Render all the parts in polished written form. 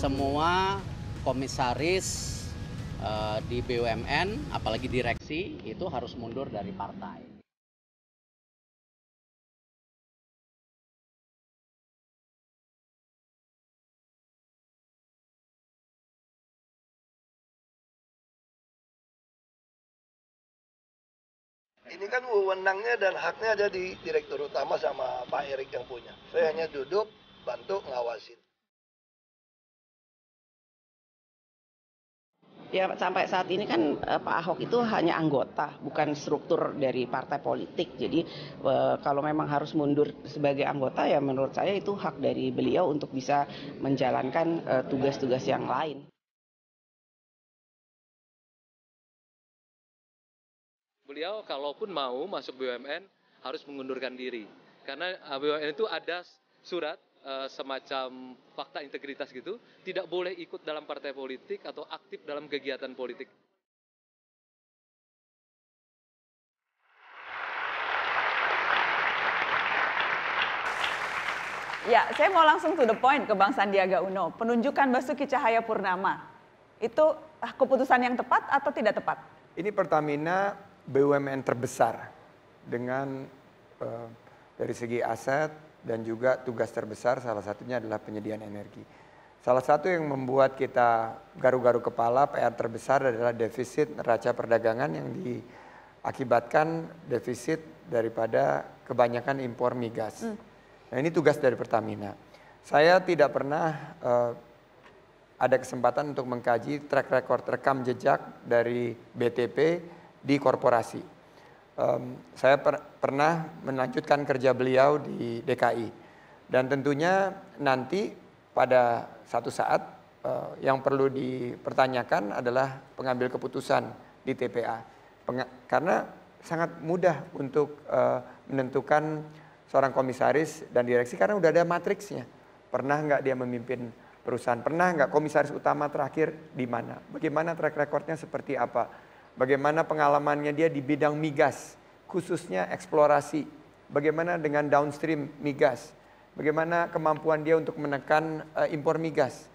semua komisaris di BUMN, apalagi direksi, itu harus mundur dari partai. Ini kan wewenangnya dan haknya ada di Direktur Utama sama Pak Erik yang punya. Saya hanya duduk, bantu, ngawasin. Ya sampai saat ini kan Pak Ahok itu hanya anggota, bukan struktur dari partai politik. Jadi kalau memang harus mundur sebagai anggota ya menurut saya itu hak dari beliau untuk bisa menjalankan tugas-tugas yang lain. Beliau kalaupun mau masuk BUMN harus mengundurkan diri. Karena BUMN itu ada surat semacam fakta integritas gitu, tidak boleh ikut dalam partai politik atau aktif dalam kegiatan politik. Ya, saya mau langsung to the point ke Bang Sandiaga Uno. Penunjukan Basuki Cahayapurnama, itu keputusan yang tepat atau tidak tepat? Ini Pertamina BUMN terbesar dengan dari segi aset dan juga tugas terbesar salah satunya adalah penyediaan energi. Salah satu yang membuat kita garu-garu kepala, PR terbesar adalah defisit neraca perdagangan yang diakibatkan defisit daripada kebanyakan impor migas. Nah ini tugas dari Pertamina. Saya tidak pernah ada kesempatan untuk mengkaji track record rekam jejak dari BTP di korporasi. Saya pernah melanjutkan kerja beliau di DKI. Dan tentunya nanti pada satu saat yang perlu dipertanyakan adalah pengambil keputusan di TPA. Karena sangat mudah untuk menentukan seorang komisaris dan direksi karena udah ada matriksnya. Pernah nggak dia memimpin perusahaan? Pernah nggak komisaris utama terakhir di mana? Bagaimana track recordnya seperti apa? Bagaimana pengalamannya dia di bidang migas, khususnya eksplorasi. Bagaimana dengan downstream migas. Bagaimana kemampuan dia untuk menekan impor migas.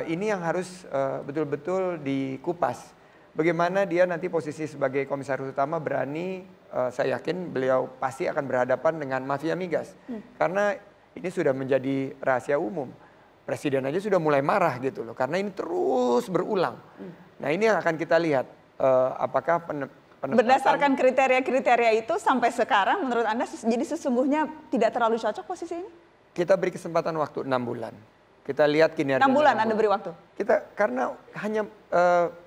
Ini yang harus betul-betul dikupas. Bagaimana dia nanti posisi sebagai komisaris utama berani, saya yakin beliau pasti akan berhadapan dengan mafia migas. Karena ini sudah menjadi rahasia umum. Presiden aja sudah mulai marah gitu loh, karena ini terus berulang. Nah ini yang akan kita lihat. Apakah berdasarkan kriteria-kriteria itu sampai sekarang menurut Anda jadi sesungguhnya tidak terlalu cocok posisi ini? Kita beri kesempatan waktu 6 bulan. Kita lihat kinerja. 6 bulan Anda beri waktu? Karena hanya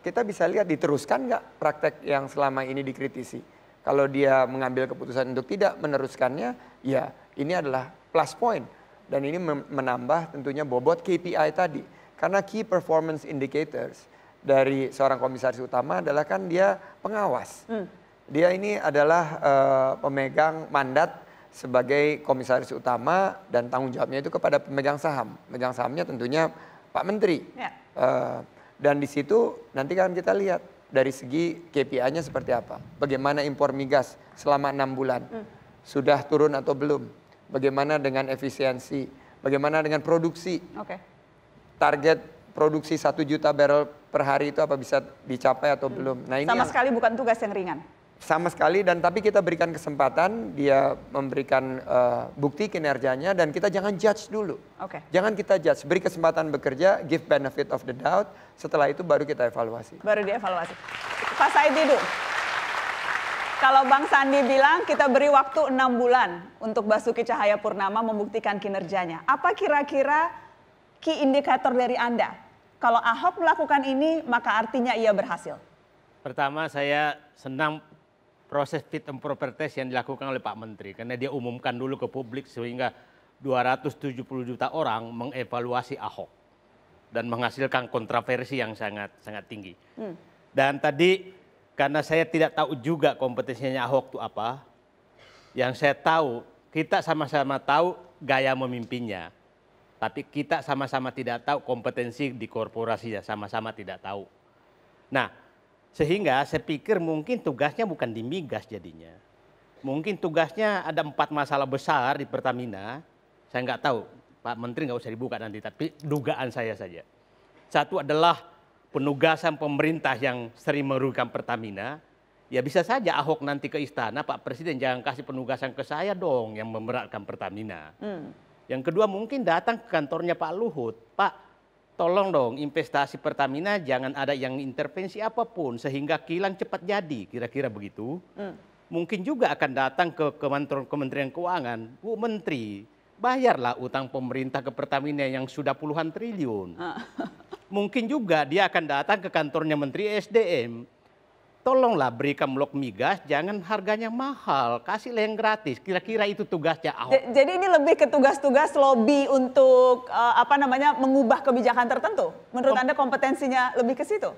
kita bisa lihat diteruskan nggak praktek yang selama ini dikritisi. Kalau dia mengambil keputusan untuk tidak meneruskannya, ya ini adalah plus point. Dan ini menambah tentunya bobot KPI tadi. Karena key performance indicators dari seorang komisaris utama adalah kan dia pengawas. Dia ini adalah pemegang mandat sebagai komisaris utama dan tanggung jawabnya itu kepada pemegang saham. Pemegang sahamnya tentunya Pak Menteri. Ya. Dan di situ nanti kan kita lihat dari segi KPI-nya seperti apa. Bagaimana impor migas selama 6 bulan. Sudah turun atau belum. Bagaimana dengan efisiensi. Bagaimana dengan produksi. Target produksi 1 juta barrel per hari itu apa bisa dicapai atau belum. Nah, ini sama sekali bukan tugas yang ringan. Sama sekali, dan tapi kita berikan kesempatan, dia memberikan bukti kinerjanya dan kita jangan judge dulu. Jangan kita judge, beri kesempatan bekerja, give benefit of the doubt, setelah itu baru kita evaluasi. Baru dievaluasi. Pak Said Didu, kalau Bang Sandi bilang kita beri waktu 6 bulan untuk Basuki Cahayapurnama membuktikan kinerjanya. Apa kira-kira key indikator dari Anda? Kalau Ahok melakukan ini, maka artinya ia berhasil. Pertama, saya senang proses fit and proper test yang dilakukan oleh Pak Menteri. Karena dia umumkan dulu ke publik sehingga 270 juta orang mengevaluasi Ahok. Dan menghasilkan kontroversi yang sangat tinggi. Dan tadi, karena saya tidak tahu juga kompetensinya Ahok itu apa. Yang saya tahu, kita sama-sama tahu gaya memimpinnya. Tapi kita sama-sama tidak tahu kompetensi di korporasinya, sama-sama tidak tahu. Nah, sehingga saya pikir mungkin tugasnya bukan di migas jadinya. Mungkin tugasnya ada 4 masalah besar di Pertamina, saya nggak tahu. Pak Menteri nggak usah dibuka nanti, tapi dugaan saya saja. Satu adalah penugasan pemerintah yang sering merugikan Pertamina. Ya bisa saja Ahok nanti ke istana, Pak Presiden jangan kasih penugasan ke saya dong yang memberatkan Pertamina. Yang kedua mungkin datang ke kantornya Pak Luhut, Pak tolong dong investasi Pertamina jangan ada yang intervensi apapun sehingga kilang cepat jadi, kira-kira begitu. Mungkin juga akan datang ke Kementerian Keuangan, Bu Menteri, bayarlah utang pemerintah ke Pertamina yang sudah puluhan triliun. Mungkin juga dia akan datang ke kantornya Menteri SDM. Tolonglah berikan blok migas, jangan harganya mahal, kasihlah yang gratis. Kira-kira itu tugasnya Ahok. Jadi ini lebih ke tugas-tugas lobby untuk mengubah kebijakan tertentu. Menurut Anda kompetensinya lebih ke situ?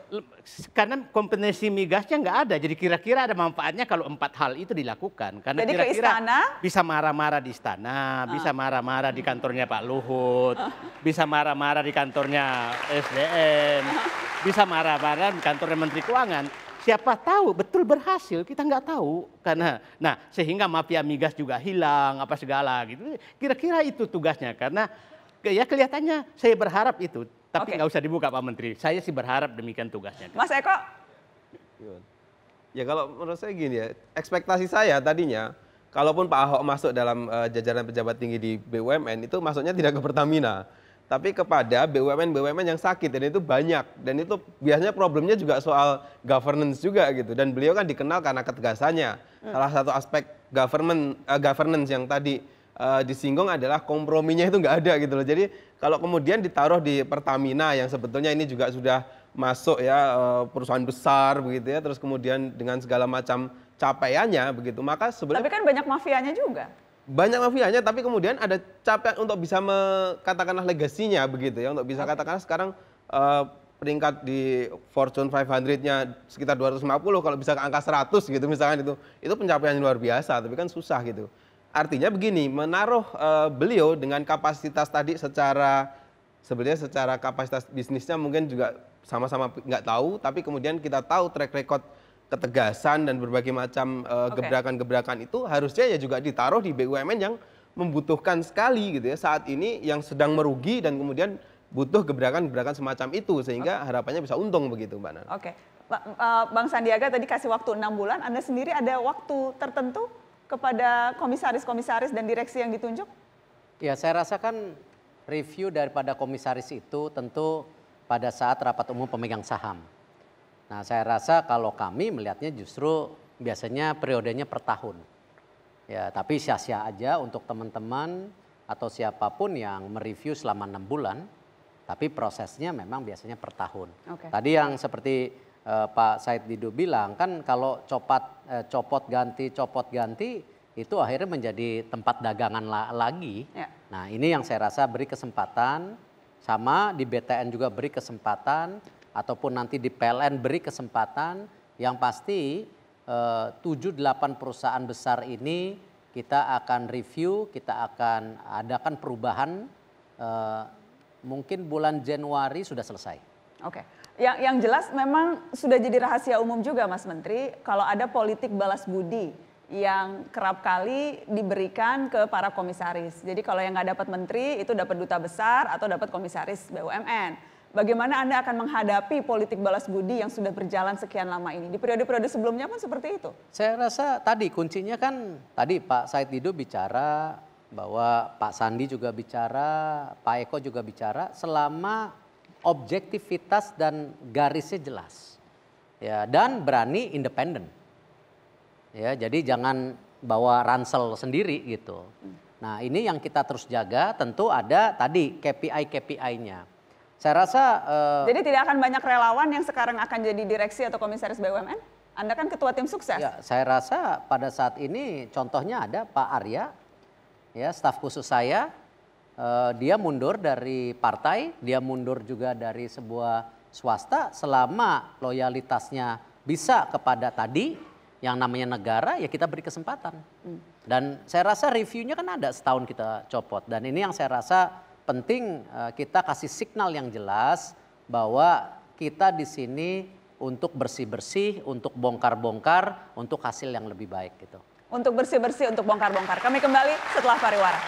Karena kompetensi migasnya nggak ada, jadi kira-kira ada manfaatnya kalau 4 hal itu dilakukan. Karena jadi kira-kira ke istana? Bisa marah-marah di istana, bisa marah-marah di kantornya Pak Luhut, bisa marah-marah di kantornya SDM, bisa marah-marah di kantornya Menteri Keuangan. Siapa tahu betul berhasil, kita nggak tahu. Karena, sehingga mafia migas juga hilang, apa segala gitu. Kira-kira itu tugasnya, karena ya kelihatannya saya berharap itu. Tapi nggak usah dibuka Pak Menteri, saya sih berharap demikian tugasnya. Mas Eko? Ya kalau menurut saya gini ya, ekspektasi saya tadinya, kalaupun Pak Ahok masuk dalam jajaran pejabat tinggi di BUMN, itu masuknya tidak ke Pertamina. Tapi kepada BUMN yang sakit, dan itu banyak, dan itu biasanya problemnya juga soal governance juga gitu, dan beliau kan dikenal karena ketegasannya. Salah satu aspek governance yang tadi disinggung adalah komprominya itu nggak ada gitu loh. Jadi kalau kemudian ditaruh di Pertamina yang sebetulnya ini juga sudah masuk ya perusahaan besar begitu ya, terus kemudian dengan segala macam capaiannya begitu, maka sebenarnya. Tapi kan banyak mafianya juga. Banyak mafianya, tapi kemudian ada capaian untuk bisa katakanlah legasinya begitu ya, untuk bisa katakanlah sekarang peringkat di Fortune 500-nya sekitar 250, kalau bisa ke angka 100 gitu misalkan, itu pencapaian yang luar biasa, tapi kan susah gitu. Artinya begini, menaruh beliau dengan kapasitas tadi sebenarnya secara kapasitas bisnisnya mungkin juga sama-sama nggak tahu, tapi kemudian kita tahu track record ketegasan dan berbagai macam gebrakan-gebrakan itu harusnya ya juga ditaruh di BUMN yang membutuhkan sekali gitu ya saat ini, yang sedang merugi dan kemudian butuh gebrakan-gebrakan semacam itu sehingga harapannya bisa untung begitu Mbak Nana. Bang Sandiaga tadi kasih waktu 6 bulan, Anda sendiri ada waktu tertentu kepada komisaris-komisaris dan direksi yang ditunjuk? Ya, saya rasakan review daripada komisaris itu tentu pada saat rapat umum pemegang saham. Nah, saya rasa kalau kami melihatnya justru biasanya periodenya per tahun. Ya, tapi sia-sia aja untuk teman-teman atau siapapun yang mereview selama 6 bulan, tapi prosesnya memang biasanya per tahun. Tadi yang seperti Pak Said Didu bilang, kan kalau copot ganti itu akhirnya menjadi tempat dagangan lagi. Nah, ini yang saya rasa beri kesempatan, sama di BTN juga beri kesempatan, ataupun nanti di PLN beri kesempatan. Yang pasti 7-8 perusahaan besar ini kita akan review, kita akan adakan perubahan, mungkin bulan Januari sudah selesai. Yang jelas memang sudah jadi rahasia umum juga Mas Menteri, kalau ada politik balas budi yang kerap kali diberikan ke para komisaris. Jadi kalau yang nggak dapat menteri itu dapat duta besar atau dapat komisaris BUMN. Bagaimana Anda akan menghadapi politik balas budi yang sudah berjalan sekian lama ini? Di periode-periode sebelumnya pun seperti itu. Saya rasa tadi kuncinya kan, tadi Pak Said Didu bicara, bahwa Pak Sandi juga bicara, Pak Eko juga bicara, selama objektivitas dan garisnya jelas. Ya, dan berani independen. Ya, jadi jangan bawa ransel sendiri gitu. Nah, ini yang kita terus jaga, tentu ada tadi KPI-KPI-nya. Saya rasa jadi tidak akan banyak relawan yang sekarang akan jadi direksi atau komisaris BUMN? Anda kan ketua tim sukses. Ya, saya rasa pada saat ini contohnya ada Pak Arya, ya staf khusus saya, dia mundur dari partai, dia mundur juga dari sebuah swasta selama loyalitasnya bisa kepada tadi yang namanya negara, ya kita beri kesempatan. Dan saya rasa reviewnya kan ada setahun kita copot, dan ini yang saya rasa penting kita kasih signal yang jelas bahwa kita di sini untuk bersih-bersih, untuk bongkar-bongkar, untuk hasil yang lebih baik gitu. Untuk bersih-bersih, untuk bongkar-bongkar. Kami kembali setelah pariwara.